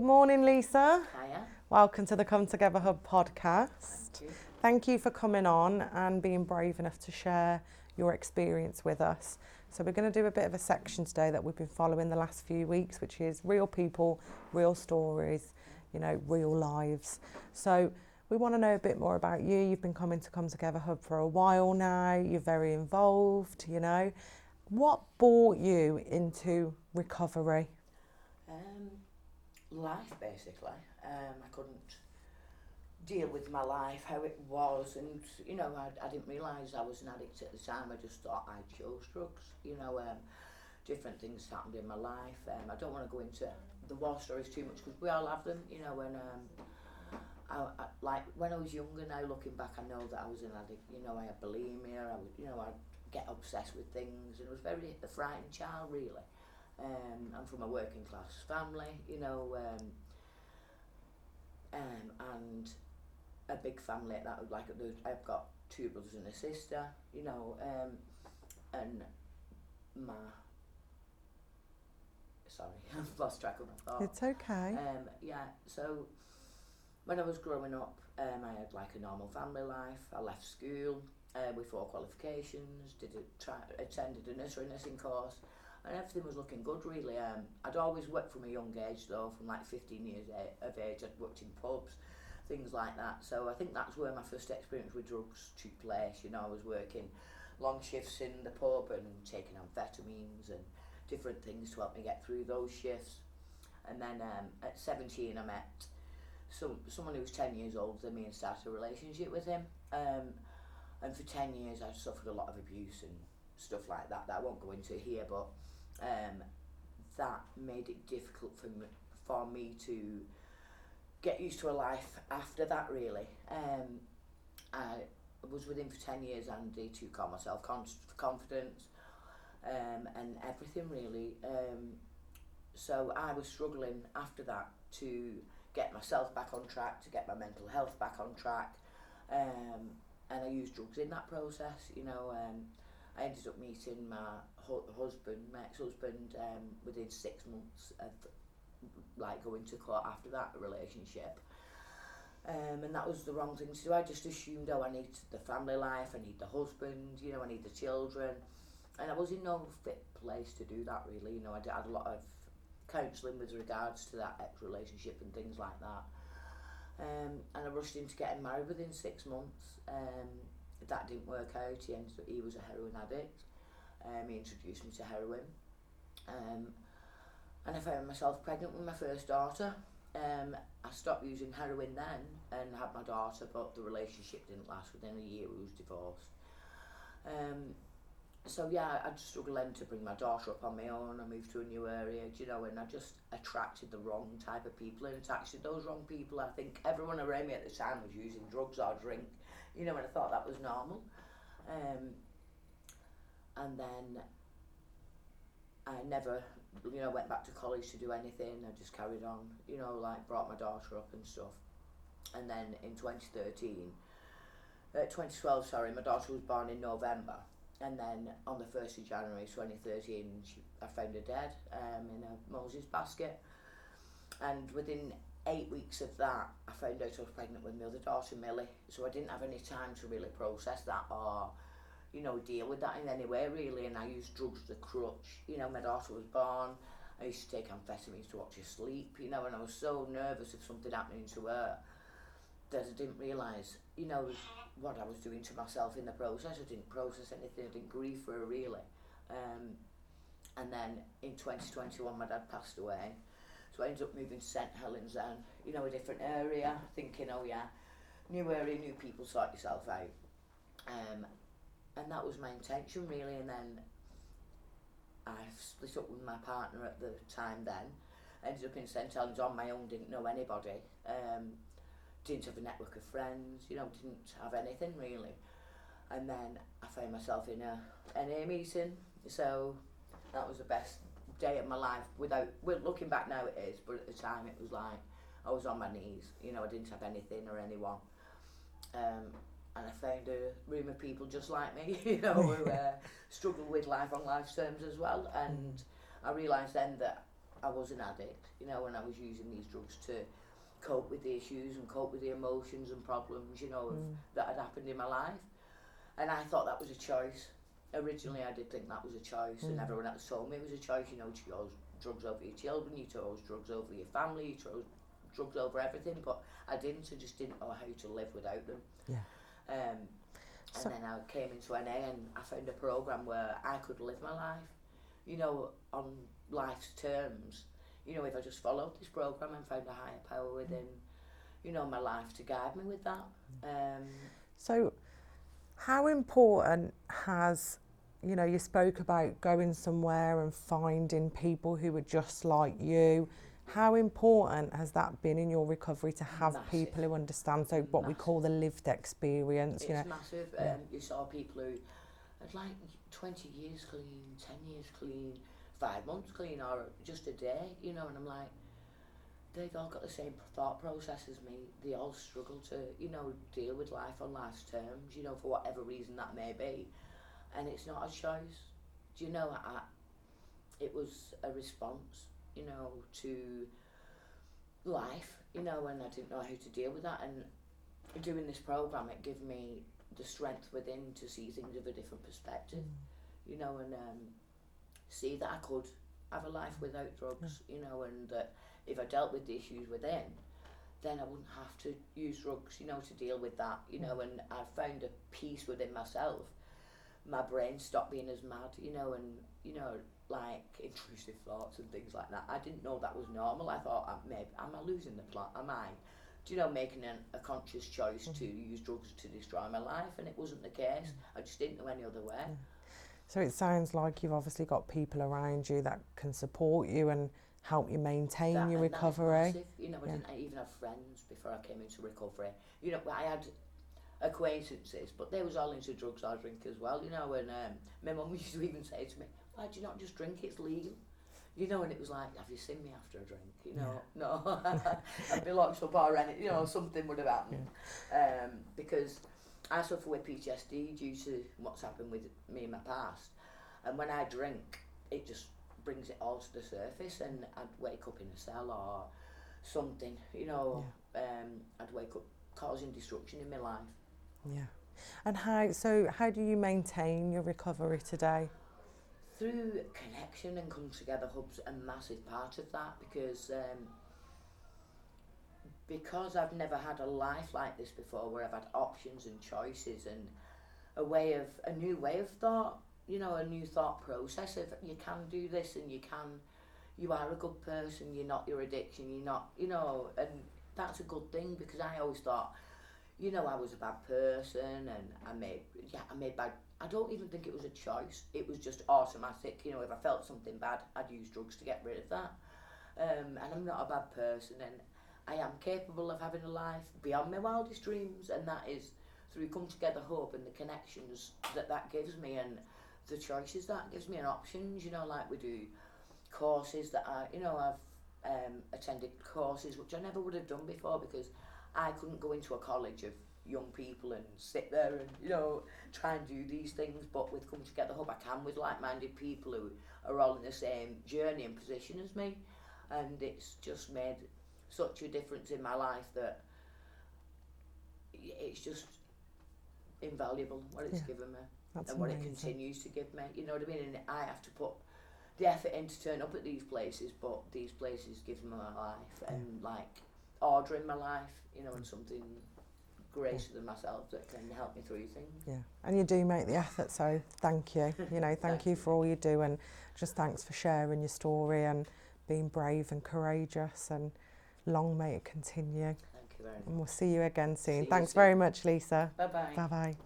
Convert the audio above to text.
Good morning, Lisa. Hiya. Welcome to the Come Together Hub podcast. Thank you. Thank you for coming on and being brave enough to share your experience with us. So we're going to do a bit of a section today that we've been following the last few weeks, which is real people, real stories, real lives. So we want to know a bit more about you. You've been coming to Come Together Hub for a while now. You're very involved, What brought you into recovery? Life, basically. I couldn't deal with my life, how it was, and, I didn't realise I was an addict at the time. I just thought I chose drugs. Different things happened in my life. I don't want to go into the war stories too much because we all have them, when I was younger, now looking back, I know that I was an addict. I had bulimia. I'd get obsessed with things, and I was very a frightened child, really. I'm from a working class family, and a big family at that. I've got two brothers and a sister, and sorry, I've lost track of my thoughts. It's okay. So when I was growing up, I had like a normal family life. I left school with 4 qualifications, attended a nursery nursing course, and everything was looking good, really. I'd always worked from a young age, though, from like 15 years of age. I'd worked in pubs, things like that. So I think that's where my first experience with drugs took place. I was working long shifts in the pub and taking amphetamines and different things to help me get through those shifts. And then at 17, I met someone who was 10 years older than me and started a relationship with him. And for 10 years, I suffered a lot of abuse and stuff like that I won't go into here, but that made it difficult for me to get used to a life after that, really. I was with him for 10 years, Andy, to calm myself, confidence, and everything, really. So I was struggling after that to get myself back on track, to get my mental health back on track, and I used drugs in that process. I ended up meeting my ex-husband, within 6 months of going to court after that relationship. And that was the wrong thing to do. I just assumed, I need the family life, I need the husband, I need the children. And I was in no fit place to do that, really. I had a lot of counselling with regards to that ex-relationship and things like that. And I rushed into getting married within 6 months. That didn't work out. He was a heroin addict. He introduced me to heroin. And I found myself pregnant with my first daughter. I stopped using heroin then and had my daughter, but the relationship didn't last. Within a year we was divorced. I just struggled then to bring my daughter up on my own. I moved to a new area, and I just attracted the wrong type of people, and attracted those wrong people. I think everyone around me at the time was using drugs or drink, and I thought that was normal. And then I never, went back to college to do anything. I just carried on, brought my daughter up and stuff. And then in 2012, my daughter was born in November. And then on the 1st of January 2013, I found her dead in a Moses basket. And within 8 weeks of that, I found out I was pregnant with my other daughter, Millie. So I didn't have any time to really process that or, deal with that in any way, really. And I used drugs as a crutch. My daughter was born. I used to take amphetamines to watch her sleep, and I was so nervous of something happening to her that I didn't realise, what I was doing to myself in the process. I didn't process anything. I didn't grieve for her, really. And then in 2021, my dad passed away. So I ended up moving to St Helens then, a different area, thinking, new area, new people, sort yourself out. And that was my intention, really. And then I split up with my partner at the time then. Ended up in St Helens on my own, didn't know anybody. Didn't have a network of friends, didn't have anything, really. And then I found myself in a NA meeting. So that was the best day of my life. Looking back now it is, but at the time it was like I was on my knees. I didn't have anything or anyone. And I found a room of people just like me, who struggle with life on life's terms as well. And I realised then that I was an addict, you know, and I was using these drugs to cope with the issues and cope with the emotions and problems, you know, that had happened in my life. And I thought that was a choice. Originally, I did think that was a choice, and everyone else told me it was a choice. You know, you chose drugs over your children, you chose drugs over your family, you chose drugs over everything, but I didn't. I just didn't know how to live without them. Yeah. And then I came into NA and I found a programme where I could live my life, you know, on life's terms. You know, if I just followed this programme and found a higher power within, you know, my life to guide me with that. So how important has, you know, you spoke about going somewhere and finding people who are just like you. How important has that been in your recovery to have Massive. People who understand, so what we call the lived experience, you know? It's massive. You saw people who had like 20 years clean, 10 years clean, 5 months clean, or just a day, you know, and I'm like, they've all got the same thought process as me. They all struggle to, you know, deal with life on life's terms, you know, for whatever reason that may be. And it's not a choice. Do you know, it was a response, you know, to life, you know, and I didn't know how to deal with that. And doing this programme, it gave me the strength within to see things of a different perspective, you know, and see that I could have a life without drugs, you know, and that if I dealt with the issues within, then I wouldn't have to use drugs, you know, to deal with that, you know, and I found a peace within myself. My brain stopped being as mad, you know, and, you know, like intrusive thoughts and things like that. I didn't know that was normal. I thought, maybe, am I losing the plot? Am I, do you know, making a conscious choice to use drugs to destroy my life? And it wasn't the case. I just didn't know any other way. So it sounds like you've obviously got people around you that can support you and help you maintain your recovery. That is massive. You know, I didn't even have friends before I came into recovery. You know, I had acquaintances, but they was all into drugs or drink as well, you know, and my mum used to even say to me, why do you not just drink, it's legal, you know, and it was like, have you seen me after a drink, you know, no, I'd be locked up or anything, you know, something would have happened, because I suffer with PTSD due to what's happened with me in my past, and when I drink, it just brings it all to the surface, and I'd wake up in a cell or something, you know, I'd wake up causing destruction in my life. Yeah. And how do you maintain your recovery today? Through connection, and Come Together Hub's a massive part of that, because I've never had a life like this before, where I've had options and choices and a new way of thought, you know, a new thought process of you can do this and you are a good person, you're not your addiction, you're not, you know, and that's a good thing, because I always thought, you know, I was a bad person and I made bad. I don't even think it was a choice. It was just automatic. You know, if I felt something bad, I'd use drugs to get rid of that. And I'm not a bad person, and I am capable of having a life beyond my wildest dreams, and that is through Come Together Hub and the connections that gives me, and the choices that gives me, and options. You know, like we do courses that I've attended courses which I never would have done before, because I couldn't go into a college of young people and sit there and, you know, try and do these things. But with Come Together Hub, I can, with like-minded people who are all in the same journey and position as me, and it's just made such a difference in my life that it's just invaluable what it's given me. That's and what amazing. It continues to give me, you know what I mean? And I have to put the effort in to turn up at these places, but these places give me my life, and like order in my life, you know, and something greater than myself that can help me through things. Yeah, and you do make the effort, so thank you. You know, thank you for all you do, and just thanks for sharing your story and being brave and courageous, and long may it continue. Thank you very much. And we'll see you again soon. See you Thanks soon. very much, Lisa. Bye-bye. Bye-bye.